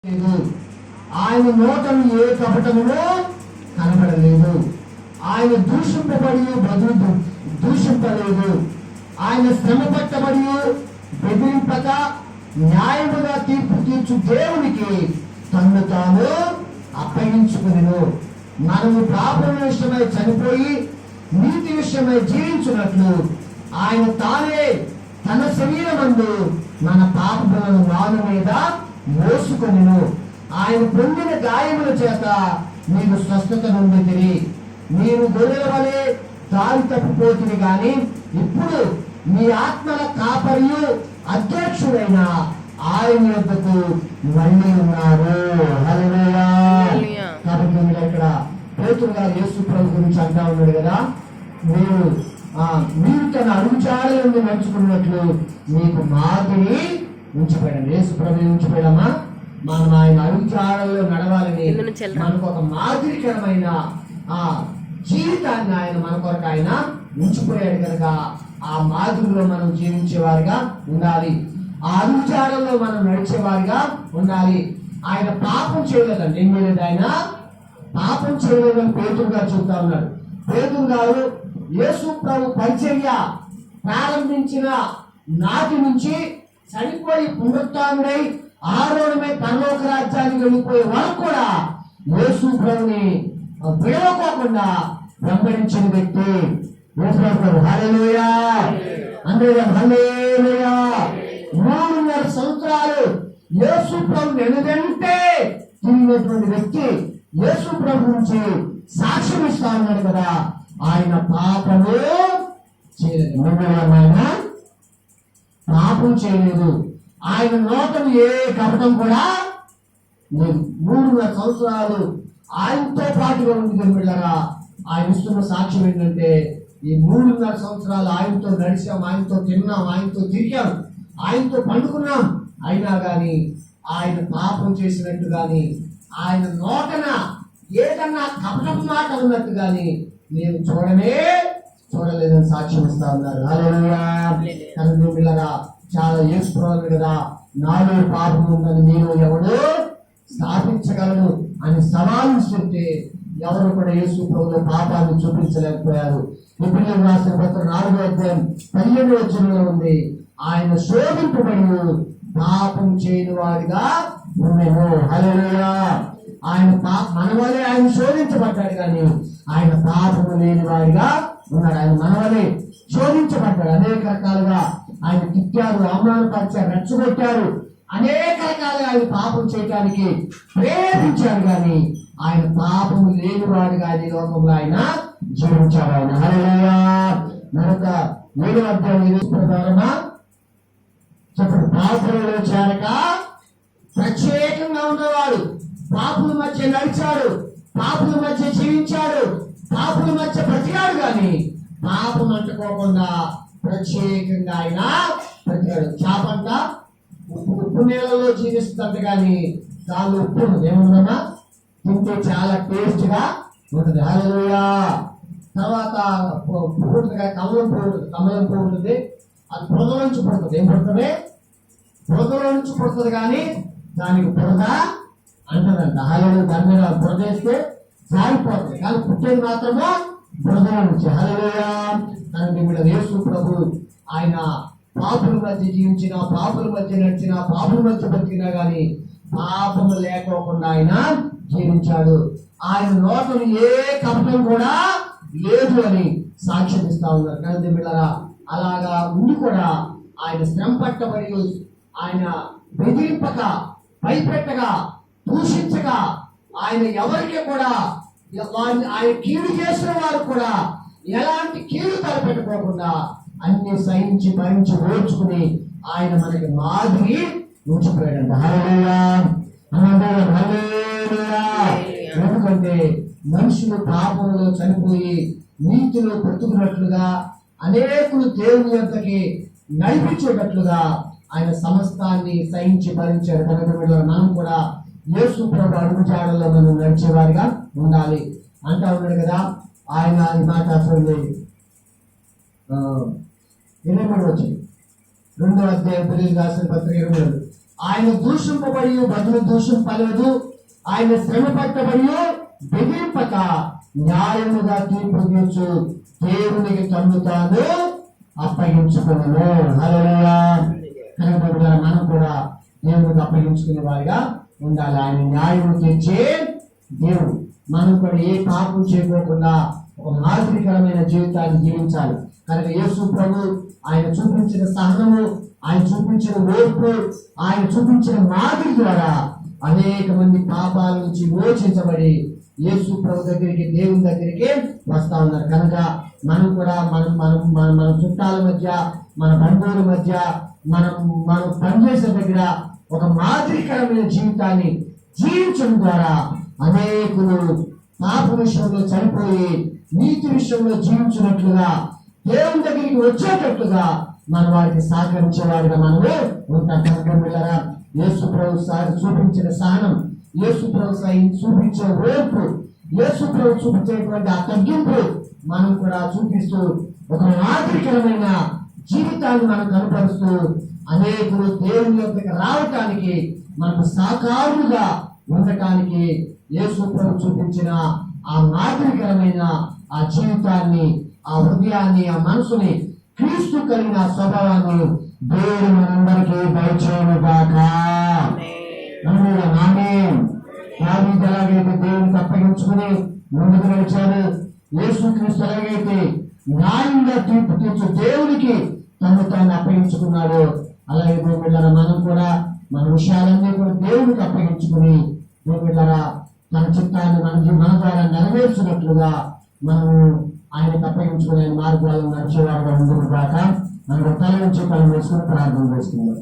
ఆయన నోటను ఏ కపటమును కనబడలేదు. ఆయన దూషింపబడి బదులు దూషింపలేదు. ఆయన శ్రమ పట్టబడి బెదిరింపక న్యాయముగా తీర్పు తీర్చు దేవునికి తన్ను తాను అప్పగించుకునేను. మనము పాపం విషయమై చనిపోయి నీతి విషయమై జీవించున్నట్లు ఆయన తానే తన శరీరమందు మన పాపములను వాని మీద మోసుకొనెను. ఆయన పొందిన గాయముల చేత మీరు స్వస్థత నొందితిరి. మీరు గొర్రెల వలె దారి తప్పిపోతుంది గాని ఇప్పుడు మీ ఆత్మల కాపరియు అధ్యక్షుడైన ఆయన యొద్దకు మళ్ళీ ఉన్నారు. హల్లెలూయా. కాబట్టి మీరు ఇక్కడ పేతురు గారు యేసు ప్రభు గురించి అంటా ఉన్నాడు కదా, మీరు తన అడుగుజాడలను నడుచుకున్నట్లు మీకు మాదిరి ఉంచిపోయాడు. యేసు ప్రభు ఉంచిపోయామా? మనం ఆయన అడుగుజాడల్లో నడవాలని మనకు ఒక మాదిరికరమైన జీవితాన్ని ఆయన మన కొరకు ఆయన ఉంచిపోయాడు కనుక ఆ మాదిరిలో మనం జీవించేవారిగా ఉండాలి. ఆ అడుగుజాడల్లో మనం నడిచేవారిగా ఉండాలి. ఆయన పాపం చేయలేదండి. ఏం చేయలేదు? ఆయన పాపం చేయలేదని పేతురు గారు చెబుతా ఉన్నాడు. పేతురు గారు యేసు ప్రభు పరిచర్య ప్రారంభించిన నాటి నుంచి చనిపోయి పునరుత్థానుడై ఆరోహణమై పరలోక రాజ్యానికి వెళ్ళిపోయే వరకు కూడా యేసు ప్రభుని విడవకోకుండా వెంబడించిన వ్యక్తి యేసు ప్రభు. హల్లెలూయా. అందరూ హల్లెలూయా. 3.5 సంవత్సరాలు యేసు ప్రభు వెనుదంటే తిరిగినటువంటి వ్యక్తి యేసు ప్రభు నుంచి సాక్ష్యం ఇస్తా ఉన్నాడు కదా, ఆయన పాపము చేయలేదు. ఆయన పాపం చేయలేదు. ఆయన నోటను ఏ కపటం కూడా లేదు. 3.5 సంవత్సరాలు ఆయనతో పాటుగా ఉంది కనిపిల్లరా. ఆయన ఇస్తున్న సాక్ష్యం ఏంటంటే ఈ 3.5 సంవత్సరాలు ఆయనతో నడిచాం, ఆయనతో తిన్నాం, ఆయనతో తిరిగాం, ఆయనతో పండుకున్నాం. అయినా కానీ ఆయన పాపం చేసినట్టు కానీ ఆయన నోటన ఏదన్నా కపటపు మాట ఉన్నట్టు కానీ నేను చూడలేదని సాక్ష్యం ఇస్తా ఉన్నారు. హల్లెలూయా. కనుక చాలా యేసుప్రభువు కదా, నాలో పాపం ఉందని నేను ఎవడు స్థాపించగలను అని సవాలు చెప్తే ఎవరు కూడా యేసు ప్రభువులో పాపాన్ని చూపించలేకపోయారు. ఎబ్రీయులకు రాసిన పత్రిక 4వ అధ్యాయం 17వ వచనంలో ఉంది, ఆయన శోధింపబడి పాపం చేయని వాడిగా ఉండెను. హల్లెలూయా. ఆయన మన వలె ఆయన శోధించబడ్డాడు కానీ ఆయన పాపము లేని వాడిగా ఉన్నాడు. ఆయన మన వలె శోధించబడ్డాడు. అనేక రకాలుగా ఆయన తిట్టారు, అవమానపరిచారు, రెచ్చగొట్టారు. అనేక రకాలుగా ఆయన పాపం చేయడానికి ప్రేరేపించారు కానీ ఆయన పాపము లేని వాడిగా ఈ లోకంలో ఆయన జీవించాడు. ఆయన హల్లెలూయా. మరొక 7వ అధ్యాయం ప్రకారమా చెప్పండి. పాపంలో చేరక ప్రత్యేకంగా ఉన్నవాడు పాపుల మధ్య నడిచాడు, పాపుల మధ్య జీవించాడు, పాపుల మధ్య బ్రతికాడు కానీ పాపం అంటుకోకుండా ప్రత్యేకంగా ఆయన బ్రతికాడు. చేపంట ఉప్పు నీళ్ళలో జీవిస్తుంది కానీ చాలా ఉప్పు ఏముందన్నా తింటే చాలా టేస్ట్ గా ఉంటుంది. హల్లెలూయా. తర్వాత కమలం పువ్వు ఉంటుంది. అది బురద నుంచి పుడుతుంది. ఏం పుడుతుంది? బురదలో నుంచి పుడుతుంది కానీ దానికి బురద అంటదంట. హల్లెలూయా. దాని మీద బురద వేస్తే జారిపోతుంది కానీ పుట్టేది మాత్రమే బురదలో నుంచి. హల్లెలూయా. దానికి మీద యేసు ప్రభు ఆయన పాపుల మధ్య జీవించిన, పాపుల మధ్య నడిచిన, పాపుల మధ్య బతికినా కానీ పాపము లేకోకుండా ఆయన జీవించాడు. ఆయన నోటను ఏ కపటం కూడా లేదు అని సాక్ష్యం ఇస్తా ఉన్నారు. కనుక బిడ్డలారా, అలాగా ఉండి కూడా ఆయన శ్రమ పట్టబడి ఆయన బెదిరింపక, భయపెట్టగా, దూషించగా, ఆయన ఎవరికి కూడా ఆయన కీడు చేసిన వారు కూడా ఎలాంటి కీడు తలపెట్టుకోకుండా అన్ని సహించి భరించి ఓర్చుకుని ఆయన మనకి మాదిరి ఉంచిపోయాడంట. హల్లెలూయా. హల్లెలూయా. ఎందుకంటే మనుషులు పాపంలో చనిపోయి నీతిలో బ్రతుకున్నట్లుగా అనేకులు దేవుని యొద్దకి నడిపించేటట్లుగా ఆయన సమస్తాన్ని సహించి భరించాడు. కనుక మనం కూడా యేసు ప్రభు అడుగుజాడల్లో మనం నడిచేవారిగా ఉండాలి అంటా ఉన్నాడు కదా. ఆయన ఈ మాట అసలు 23 వచ్చింది 2వ అధ్యాయం 9 రాసిన పత్రిక 23 ఆయన దూషింపబడి బదులు దూషింపలేదు, ఆయన శ్రమ పట్టబడి బెదిరింపక న్యాయముగా తీర్పు తీర్చు దేవునికి తన్ను తాను అప్పగించుకున్నాను. హల్లెలూయా. కనుక మనం కూడా దేవునికి అప్పగించుకునే వారిగా ఉండాలి. ఆయన న్యాయము తీర్చే దేవుడు. మనం కూడా ఏ పాపం చేయకోకుండా ఒక మాదిరికరమైన జీవితాన్ని జీవించాలి. కనుక యేసు ప్రభు ఆయన చూపించిన సహనము, ఆయన చూపించిన ఓర్పు, ఆయన చూపించిన మాదిరి ద్వారా అనేక మంది పాపాల నుంచి విమోచించబడి యేసు ప్రభు దగ్గరికి, దేవుని దగ్గరికి వస్తా ఉన్నారు. కనుక మనం కూడా మన చుట్టాల మధ్య, మన బంధువుల మధ్య, మనం పనిచేసే దగ్గర ఒక మాదిరికరమైన జీవితాన్ని జీవించడం ద్వారా అనేకులు పాప విషయంలో చనిపోయి నీతి విషయంలో జీవించినట్లుగా, దేవుని దగ్గరికి వచ్చేటట్లుగా మన వారికి సహకరించేవాడిగా మనము ఉంటాం. కనుక పిల్లరా, యేసు ప్రభు చూపించిన సహనం, యేసు ప్రభు చూపించే ఓర్పు, యేసు ప్రభు చూపించేటువంటి ఆ తగ్గింపు మనం కూడా చూపిస్తూ ఒక మాదిరికరమైన జీవితాన్ని మనం కనపరుస్తూ అనేకులు దేవుని యొక్కకు రావటానికి, మనకు సాకారులుగా ఉండటానికి యేసు ప్రభు చూపించిన ఆ మాదిరికరమైన ఆ జీవితాన్ని, ఆ హృదయాన్ని, ఆ మనసుని, క్రీస్తు కలిగిన స్వభావాన్ని దేవుడు మనందరికీ దయచేయుగాక. దావీదు ఎలాగైతే దేవునికి అప్పగించుకుని ముందుకు నడిచాడు, యేసు క్రీస్తు ఎలాగైతే న్యాయంగా తీర్పు తీర్చు దేవునికి తను తాను అప్పగించుకున్నాడు, అలాగే దేవుళ్ళ మనం కూడా మన విషయాలన్నీ కూడా దేవునికి అప్పగించుకుని దేవుళ్ళ మన చిత్తాన్ని మన ద్వారా నెరవేర్చినట్లుగా మనము ఆయనకు అప్పగించుకునే మార్గాలను నడిచేవారుగా ఉండును గాక. మనం తల నుంచి పని వేసుకుని ప్రార్థన చేస్తున్నాం.